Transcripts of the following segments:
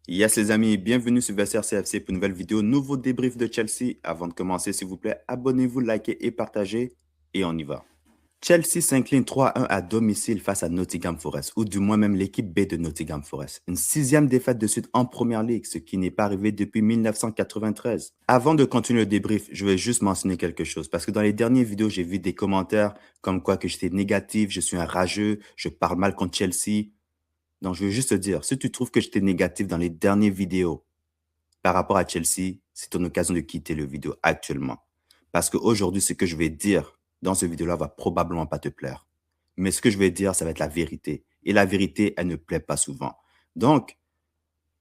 Yes les amis, bienvenue sur VSR CFC pour une nouvelle vidéo, nouveau débrief de Chelsea. Avant de commencer, s'il vous plaît, abonnez-vous, likez et partagez et on y va. Chelsea s'incline 3-1 à domicile face à Nottingham Forest, ou du moins même l'équipe B de Nottingham Forest. Une sixième défaite de suite en Première Ligue, ce qui n'est pas arrivé depuis 1993. Avant de continuer le débrief, je vais juste mentionner quelque chose, parce que dans les dernières vidéos, j'ai vu des commentaires comme quoi que j'étais négatif, je suis un rageux, je parle mal contre Chelsea. Donc, je veux juste te dire, si tu trouves que j'étais négatif dans les dernières vidéos par rapport à Chelsea, c'est ton occasion de quitter le vidéo actuellement. Parce qu'aujourd'hui, ce que je vais dire dans ce vidéo-là va probablement pas te plaire. Mais ce que je vais dire, ça va être la vérité. Et la vérité, elle ne plaît pas souvent. Donc,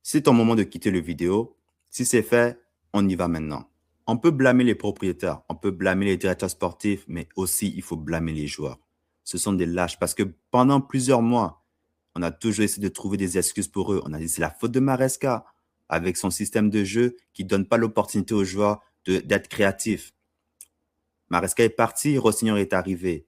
c'est ton moment de quitter le vidéo. Si c'est fait, on y va maintenant. On peut blâmer les propriétaires, on peut blâmer les directeurs sportifs, mais aussi il faut blâmer les joueurs. Ce sont des lâches parce que pendant plusieurs mois, on a toujours essayé de trouver des excuses pour eux. On a dit c'est la faute de Maresca avec son système de jeu qui ne donne pas l'opportunité aux joueurs d'être créatifs. Maresca est parti, Rossignol est arrivé.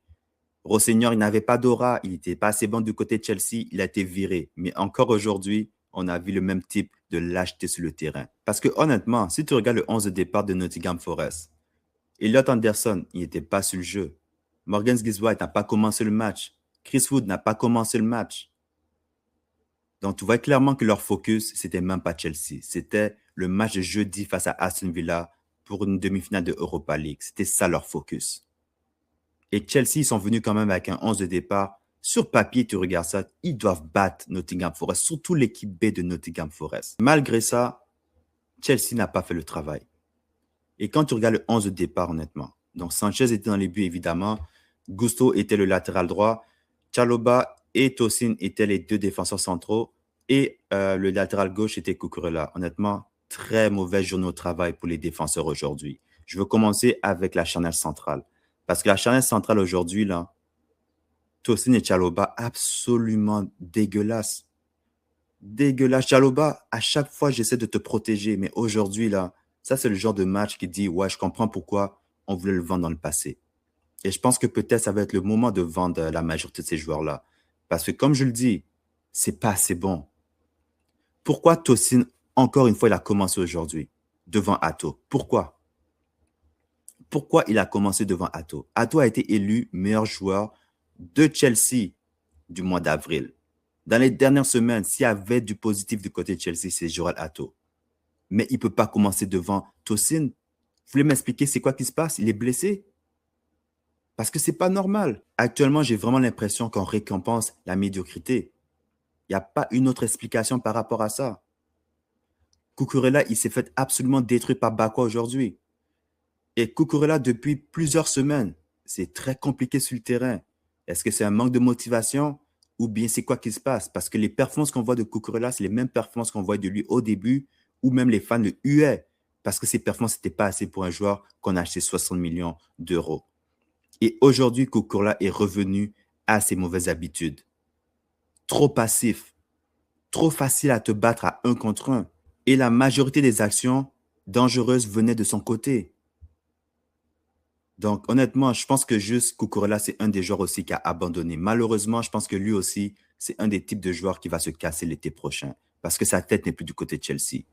Rossignol, il n'avait pas d'aura, il n'était pas assez bon du côté de Chelsea, il a été viré. Mais encore aujourd'hui, on a vu le même type de lâcheté sur le terrain. Parce que honnêtement, si tu regardes le 11 de départ de Nottingham Forest, Elliot Anderson, il n'était pas sur le jeu. Morgan Giswhite n'a pas commencé le match. Chris Wood n'a pas commencé le match. Donc, tu vois clairement que leur focus, c'était même pas Chelsea. C'était le match de jeudi face à Aston Villa pour une demi-finale de Europa League. C'était ça leur focus. Et Chelsea, ils sont venus quand même avec un 11 de départ. Sur papier, tu regardes ça, ils doivent battre Nottingham Forest, surtout l'équipe B de Nottingham Forest. Malgré ça, Chelsea n'a pas fait le travail. Et quand tu regardes le 11 de départ, honnêtement, donc Sanchez était dans les buts, évidemment. Gusto était le latéral droit. Chalobah et Tosin étaient les deux défenseurs centraux. Et le latéral gauche était Cucurella. Honnêtement, très mauvaise journée au travail pour les défenseurs aujourd'hui. Je veux commencer avec la charnière centrale. Parce que la charnière centrale aujourd'hui, là, Tosin et Chalobah, absolument dégueulasse. Dégueulasse. Chalobah, à chaque fois, j'essaie de te protéger. Mais aujourd'hui, là, ça, c'est le genre de match qui dit, ouais, je comprends pourquoi on voulait le vendre dans le passé. Et je pense que peut-être ça va être le moment de vendre la majorité de ces joueurs-là. Parce que comme je le dis, c'est pas assez bon. Pourquoi Tosin, encore une fois, il a commencé aujourd'hui devant Atto? Pourquoi? Pourquoi il a commencé devant Atto? Atto a été élu meilleur joueur de Chelsea du mois d'avril. Dans les dernières semaines, s'il y avait du positif du côté de Chelsea, c'est Joral Atto. Mais il ne peut pas commencer devant Tosin. Vous voulez m'expliquer c'est quoi qui se passe? Il est blessé? Parce que c'est pas normal. Actuellement, j'ai vraiment l'impression qu'on récompense la médiocrité. Il n'y a pas une autre explication par rapport à ça. Cucurella, il s'est fait absolument détruire par Bakwa aujourd'hui. Et Cucurella, depuis plusieurs semaines, c'est très compliqué sur le terrain. Est-ce que c'est un manque de motivation ou bien c'est quoi qui se passe? Parce que les performances qu'on voit de Cucurella, c'est les mêmes performances qu'on voit de lui au début, ou même les fans le huaient, parce que ces performances n'étaient pas assez pour un joueur qu'on a acheté 60 millions d'euros. Et aujourd'hui, Cucurella est revenu à ses mauvaises habitudes. Trop passif, trop facile à te battre à un contre un. Et la majorité des actions dangereuses venaient de son côté. Donc, honnêtement, je pense que juste Cucurella, c'est un des joueurs aussi qui a abandonné. Malheureusement, je pense que lui aussi, c'est un des types de joueurs qui va se casser l'été prochain parce que sa tête n'est plus du côté de Chelsea.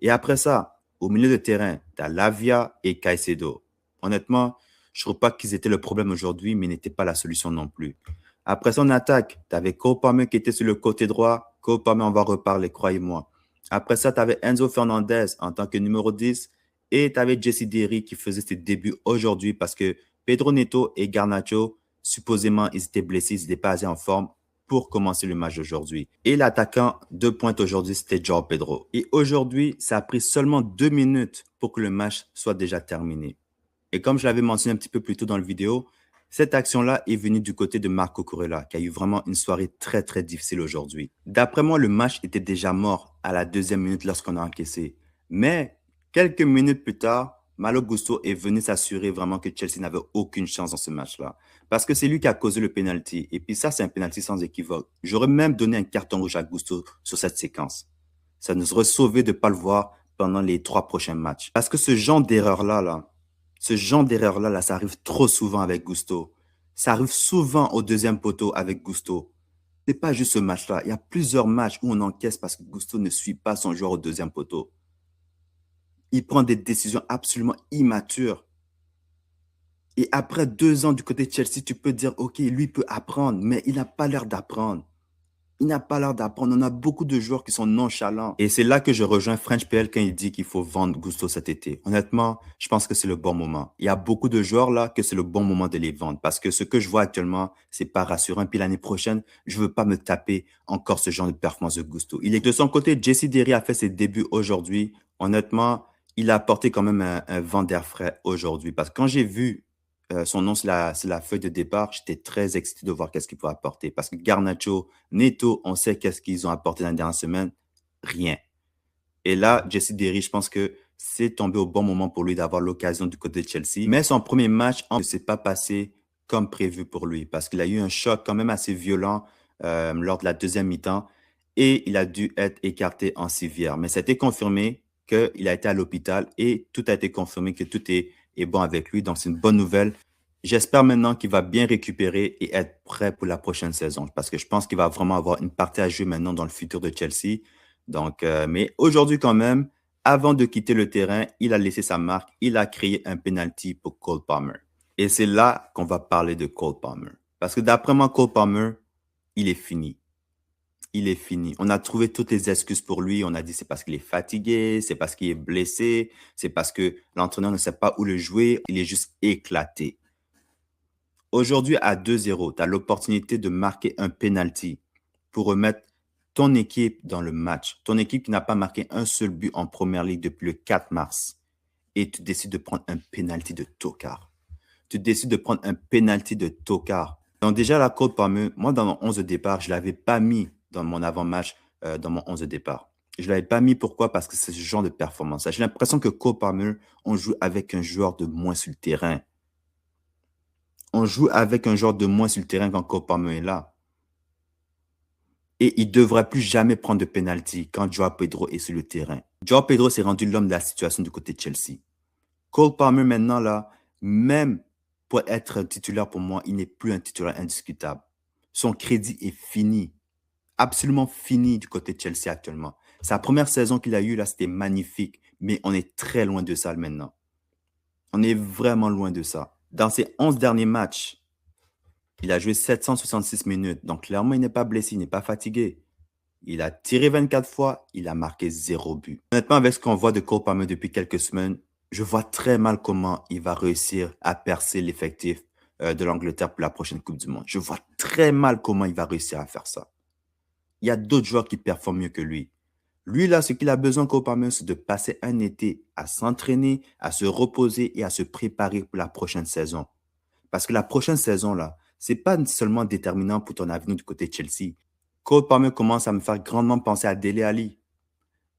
Et après ça, au milieu de terrain, tu as Lavia et Caicedo. Honnêtement, je ne trouve pas qu'ils étaient le problème aujourd'hui, mais n'étaient pas la solution non plus. Après son attaque, tu avais Cole Palmer qui était sur le côté droit. Cole Palmer, on va reparler, croyez-moi. Après ça, tu avais Enzo Fernandez en tant que numéro 10 et tu avais Jesse Derry qui faisait ses débuts aujourd'hui parce que Pedro Neto et Garnacho, supposément, ils étaient blessés, ils n'étaient pas assez en forme pour commencer le match d'aujourd'hui. Et l'attaquant de pointe aujourd'hui, c'était João Pedro. Et aujourd'hui, ça a pris seulement 2 minutes pour que le match soit déjà terminé. Et comme je l'avais mentionné un petit peu plus tôt dans la vidéo, cette action-là est venue du côté de Marco Cucurella, qui a eu vraiment une soirée très, très difficile aujourd'hui. D'après moi, le match était déjà mort à la 2e minute lorsqu'on a encaissé. Mais quelques minutes plus tard, Malo Gusto est venu s'assurer vraiment que Chelsea n'avait aucune chance dans ce match-là. Parce que c'est lui qui a causé le penalty. Et puis ça, c'est un penalty sans équivoque. J'aurais même donné un carton rouge à Gusto sur cette séquence. Ça nous aurait sauvé de ne pas le voir pendant les 3 prochains matchs. Parce que ce genre d'erreur-là, ça arrive trop souvent avec Gusto. Ça arrive souvent au deuxième poteau avec Gusto. C'est pas juste ce match-là. Il y a plusieurs matchs où on encaisse parce que Gusto ne suit pas son joueur au deuxième poteau. Il prend des décisions absolument immatures. Et après 2 ans du côté de Chelsea, tu peux dire, OK, lui peut apprendre, mais il n'a pas l'air d'apprendre. Il n'a pas l'air d'apprendre. On a beaucoup de joueurs qui sont nonchalants. Et c'est là que je rejoins French PL quand il dit qu'il faut vendre Gusto cet été. Honnêtement, je pense que c'est le bon moment. Il y a beaucoup de joueurs là que c'est le bon moment de les vendre parce que ce que je vois actuellement, c'est pas rassurant. Puis l'année prochaine, je veux pas me taper encore ce genre de performance de Gusto. Il est de son côté, Jesse Derry a fait ses débuts aujourd'hui. Honnêtement, il a apporté quand même un vent d'air frais aujourd'hui parce que quand j'ai vu son nom, c'est la feuille de départ. J'étais très excité de voir qu'est-ce qu'il pourrait apporter. Parce que Garnacho, Neto, on sait qu'est-ce qu'ils ont apporté dans la dernière semaine. Rien. Et là, Jesse Derry, je pense que c'est tombé au bon moment pour lui d'avoir l'occasion du côté de Chelsea. Mais son premier match ne s'est pas passé comme prévu pour lui. Parce qu'il a eu un choc quand même assez violent lors de la deuxième mi-temps. Et il a dû être écarté en civière. Mais ça a été confirmé qu'il a été à l'hôpital et tout a été confirmé que tout est bon avec lui. Donc, c'est une bonne nouvelle. J'espère maintenant qu'il va bien récupérer et être prêt pour la prochaine saison parce que je pense qu'il va vraiment avoir une partie à jouer maintenant dans le futur de Chelsea. Donc, mais aujourd'hui quand même, avant de quitter le terrain, il a laissé sa marque. Il a créé un penalty pour Cole Palmer. Et c'est là qu'on va parler de Cole Palmer. Parce que d'après moi, Cole Palmer, il est fini. Il est fini. On a trouvé toutes les excuses pour lui. On a dit c'est parce qu'il est fatigué, c'est parce qu'il est blessé, c'est parce que l'entraîneur ne sait pas où le jouer. Il est juste éclaté. Aujourd'hui, à 2-0, tu as l'opportunité de marquer un penalty pour remettre ton équipe dans le match. Ton équipe qui n'a pas marqué un seul but en première ligue depuis le 4 mars. Et tu décides de prendre un penalty de tocard. Tu décides de prendre un penalty de tocard. Donc déjà, la Cole Palmer, moi, dans mon 11 de départ, je ne l'avais pas mis dans mon avant-match, dans mon 11 de départ. Je ne l'avais pas mis, pourquoi? Parce que c'est ce genre de performance. J'ai l'impression que Cole Palmer, on joue avec un joueur de moins sur le terrain. On joue avec un joueur de moins sur le terrain quand Cole Palmer est là. Et il ne devrait plus jamais prendre de penalty quand Joao Pedro est sur le terrain. Joao Pedro s'est rendu l'homme de la situation du côté de Chelsea. Cole Palmer, maintenant, là, même pour être un titulaire pour moi, il n'est plus un titulaire indiscutable. Son crédit est fini. Absolument fini du côté de Chelsea actuellement. Sa première saison qu'il a eue, là, c'était magnifique. Mais on est très loin de ça maintenant. On est vraiment loin de ça. Dans ses 11 derniers matchs, il a joué 766 minutes. Donc, clairement, il n'est pas blessé, il n'est pas fatigué. Il a tiré 24 fois, il a marqué 0 but. Honnêtement, avec ce qu'on voit de Cole Palmer depuis quelques semaines, je vois très mal comment il va réussir à percer l'effectif de l'Angleterre pour la prochaine Coupe du Monde. Je vois très mal comment il va réussir à faire ça. Il y a d'autres joueurs qui performent mieux que lui. Lui, là, ce qu'il a besoin, Cole Palmer, c'est de passer un été à s'entraîner, à se reposer et à se préparer pour la prochaine saison. Parce que la prochaine saison, là, c'est pas seulement déterminant pour ton avenir du côté de Chelsea. Cole Palmer commence à me faire grandement penser à Dele Alli.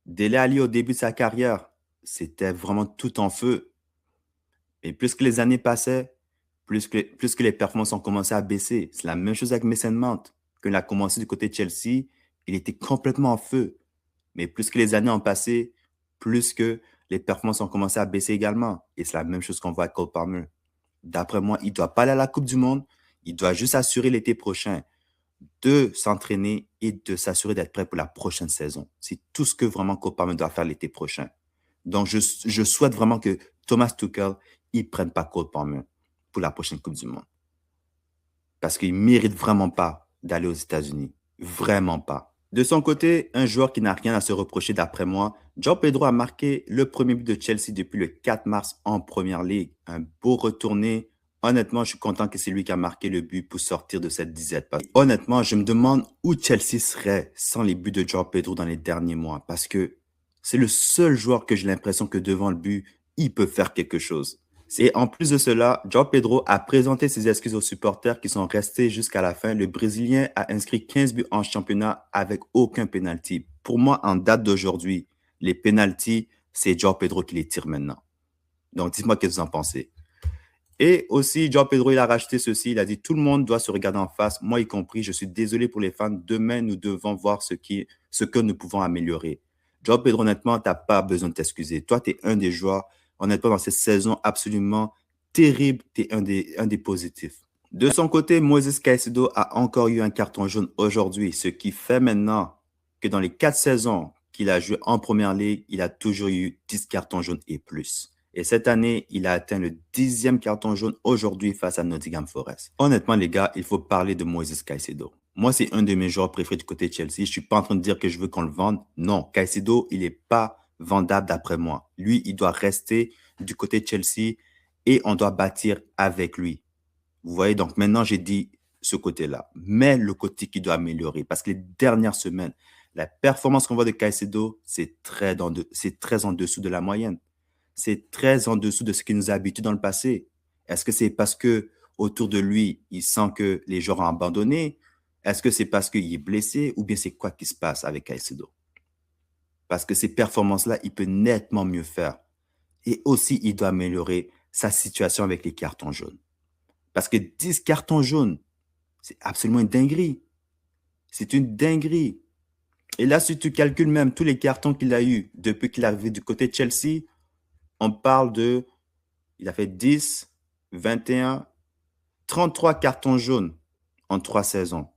Dele Alli, au début de sa carrière, c'était vraiment tout en feu. Et plus que les années passaient, plus que les performances ont commencé à baisser. C'est la même chose avec Mason Mount. Quand il a commencé du côté de Chelsea, il était complètement en feu. Mais plus que les années ont passé, plus que les performances ont commencé à baisser également. Et c'est la même chose qu'on voit avec Cole Palmer. D'après moi, il ne doit pas aller à la Coupe du Monde. Il doit juste assurer l'été prochain de s'entraîner et de s'assurer d'être prêt pour la prochaine saison. C'est tout ce que vraiment Cole Palmer doit faire l'été prochain. Donc, je souhaite vraiment que Thomas Tuchel ne prenne pas Cole Palmer pour la prochaine Coupe du Monde. Parce qu'il ne mérite vraiment pas d'aller aux États-Unis. Vraiment pas. De son côté, un joueur qui n'a rien à se reprocher d'après moi, Joao Pedro a marqué le premier but de Chelsea depuis le 4 mars en Première Ligue. Un beau retourné. Honnêtement, je suis content que c'est lui qui a marqué le but pour sortir de cette disette. Honnêtement, je me demande où Chelsea serait sans les buts de Joao Pedro dans les derniers mois. Parce que c'est le seul joueur que j'ai l'impression que devant le but, il peut faire quelque chose. Et en plus de cela, Joao Pedro a présenté ses excuses aux supporters qui sont restés jusqu'à la fin. Le Brésilien a inscrit 15 buts en championnat avec aucun penalty. Pour moi, en date d'aujourd'hui, les penalties, c'est Joao Pedro qui les tire maintenant. Donc, dites-moi ce que vous en pensez. Et aussi, Joao Pedro, il a racheté ceci. Il a dit, tout le monde doit se regarder en face, moi y compris. Je suis désolé pour les fans. Demain, nous devons voir ce que nous pouvons améliorer. Joao Pedro, honnêtement, tu n'as pas besoin de t'excuser. Toi, tu es un des joueurs, honnêtement, dans cette saison absolument terrible, tu es un des positifs. De son côté, Moises Caicedo a encore eu un carton jaune aujourd'hui, ce qui fait maintenant que dans les 4 saisons qu'il a joué en première ligue, il a toujours eu 10 cartons jaunes et plus. Et cette année, il a atteint le 10e carton jaune aujourd'hui face à Nottingham Forest. Honnêtement, les gars, il faut parler de Moises Caicedo. Moi, c'est un de mes joueurs préférés du côté de Chelsea. Je ne suis pas en train de dire que je veux qu'on le vende. Non, Caicedo, il n'est pas vendable d'après moi. Lui, il doit rester du côté de Chelsea et on doit bâtir avec lui. Vous voyez, donc maintenant, j'ai dit ce côté-là. Mais le côté qui doit améliorer, parce que les dernières semaines, la performance qu'on voit de Caicedo, c'est très en dessous de la moyenne. C'est très en dessous de ce qui nous a habitués dans le passé. Est-ce que c'est parce que autour de lui, il sent que les joueurs ont abandonné? Est-ce que c'est parce qu'il est blessé? Ou bien c'est quoi qui se passe avec Caicedo? Parce que ces performances-là, il peut nettement mieux faire. Et aussi, il doit améliorer sa situation avec les cartons jaunes. Parce que 10 cartons jaunes, c'est absolument une dinguerie. C'est une dinguerie. Et là, si tu calcules même tous les cartons qu'il a eu depuis qu'il est arrivé du côté de Chelsea, on parle de, il a fait 10, 21, 33 cartons jaunes en 3 saisons.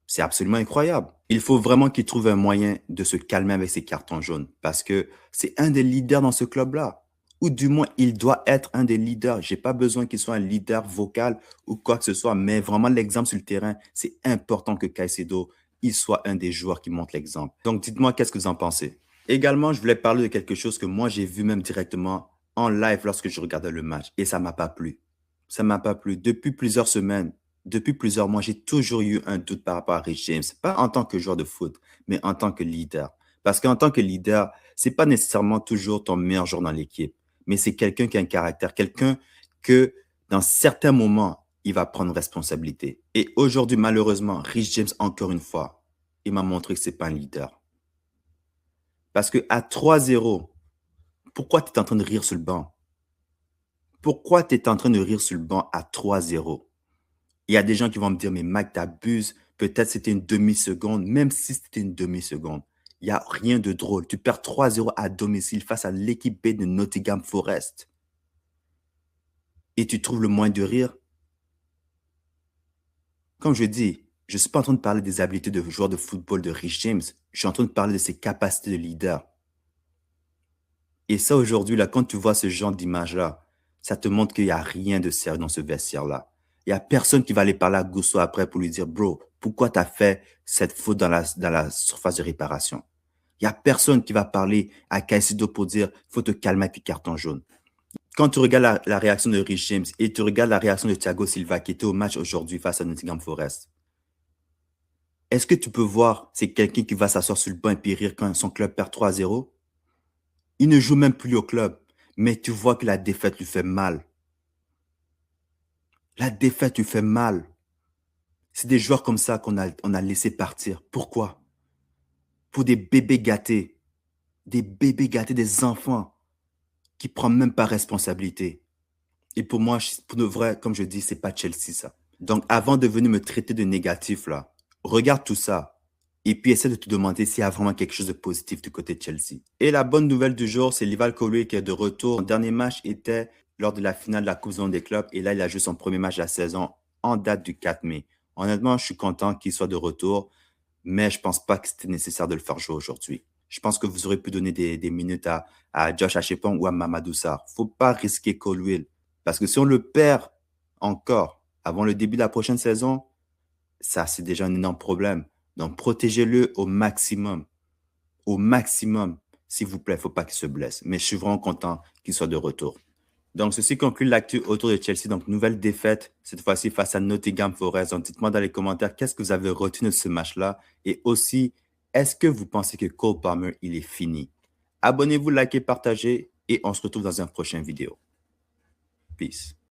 C'est absolument incroyable. Il faut vraiment qu'il trouve un moyen de se calmer avec ses cartons jaunes parce que c'est un des leaders dans ce club-là. Ou du moins, il doit être un des leaders. Je n'ai pas besoin qu'il soit un leader vocal ou quoi que ce soit, mais vraiment l'exemple sur le terrain, c'est important que Caicedo, il soit un des joueurs qui montre l'exemple. Donc, dites-moi, qu'est-ce que vous en pensez? Également, je voulais parler de quelque chose que moi, j'ai vu même directement en live lorsque je regardais le match et ça ne m'a pas plu. Ça ne m'a pas plu. Depuis plusieurs semaines, depuis plusieurs mois, j'ai toujours eu un doute par rapport à Rich James. Pas en tant que joueur de foot, mais en tant que leader. Parce qu'en tant que leader, c'est pas nécessairement toujours ton meilleur joueur dans l'équipe, mais c'est quelqu'un qui a un caractère, quelqu'un que dans certains moments, il va prendre responsabilité. Et aujourd'hui, malheureusement, Rich James, encore une fois, il m'a montré que c'est pas un leader. Parce que à 3-0, pourquoi tu es en train de rire sur le banc? Pourquoi tu es en train de rire sur le banc à 3-0? Il y a des gens qui vont me dire, mais Mike, t'abuses. Peut-être c'était une demi-seconde, même si c'était une demi-seconde. Il n'y a rien de drôle. Tu perds 3-0 à domicile face à l'équipe B de Nottingham Forest. Et tu trouves le moyen de rire. Comme je dis, je ne suis pas en train de parler des habiletés de joueur de football de Rich James. Je suis en train de parler de ses capacités de leader. Et ça, aujourd'hui, là, quand tu vois ce genre d'image-là, ça te montre qu'il n'y a rien de sérieux dans ce vestiaire-là. Il n'y a personne qui va aller parler à Gusso après pour lui dire, bro, pourquoi tu as fait cette faute dans la surface de réparation? Il n'y a personne qui va parler à Caicedo pour dire, il faut te calmer avec tes cartons jaunes. Quand tu regardes la réaction de Rich James et tu regardes la réaction de Thiago Silva qui était au match aujourd'hui face à Nottingham Forest, est-ce que tu peux voir, c'est quelqu'un qui va s'asseoir sur le banc et puis rire quand son club perd 3-0? Il ne joue même plus au club, mais tu vois que la défaite lui fait mal. La défaite lui fait mal. C'est des joueurs comme ça qu'on a laissé partir. Pourquoi? Pour des bébés gâtés. Des bébés gâtés, des enfants qui ne prennent même pas responsabilité. Et pour moi, pour de vrai, comme je dis, c'est pas Chelsea ça. Donc avant de venir me traiter de négatif là, regarde tout ça. Et puis essaie de te demander s'il y a vraiment quelque chose de positif du côté de Chelsea. Et la bonne nouvelle du jour, c'est Lival Colwill qui est de retour. Son dernier match était lors de la finale de la Coupe du Monde des clubs. Et là, il a joué son premier match de la saison en date du 4 mai. Honnêtement, je suis content qu'il soit de retour, mais je pense pas que c'était nécessaire de le faire jouer aujourd'hui. Je pense que vous aurez pu donner des minutes à Josh Achepong ou à Mamadou Sarr. Faut pas risquer Colwill. Parce que si on le perd encore avant le début de la prochaine saison, ça, c'est déjà un énorme problème. Donc, protégez-le au maximum. Au maximum, s'il vous plaît. Il ne faut pas qu'il se blesse. Mais je suis vraiment content qu'il soit de retour. Donc, ceci conclut l'actu autour de Chelsea. Donc, nouvelle défaite, cette fois-ci face à Nottingham Forest. Donc, dites-moi dans les commentaires qu'est-ce que vous avez retenu de ce match-là. Et aussi, est-ce que vous pensez que Cole Palmer, il est fini? Abonnez-vous, likez, partagez. Et on se retrouve dans une prochaine vidéo. Peace.